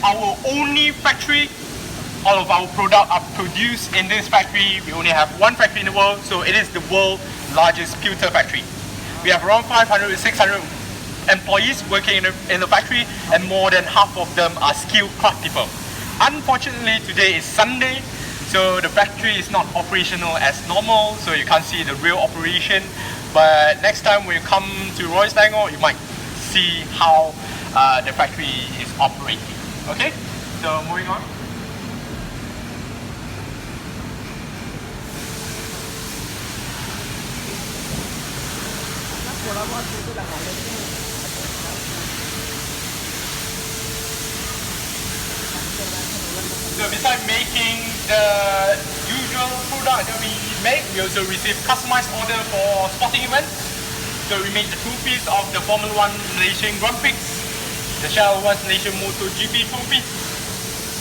our only factory. All of our products are produced in this factory. We only have one factory in the world, so it is the world's largest pewter factory. We have around 500 to 600 employees working in the factory, and more than half of them are skilled craft people. Unfortunately, today is Sunday, so the factory is not operational as normal, so you can't see the real operation. But next time when you come to Royal Selangor, you might see how the factory is operating. Okay, so moving on. So besides making the usual product that we make, we also receive customized order for sporting events. So we made the two-piece of the Formula 1 Malaysian Grand Prix, the Shell 1 Malaysian MotoGP trophy,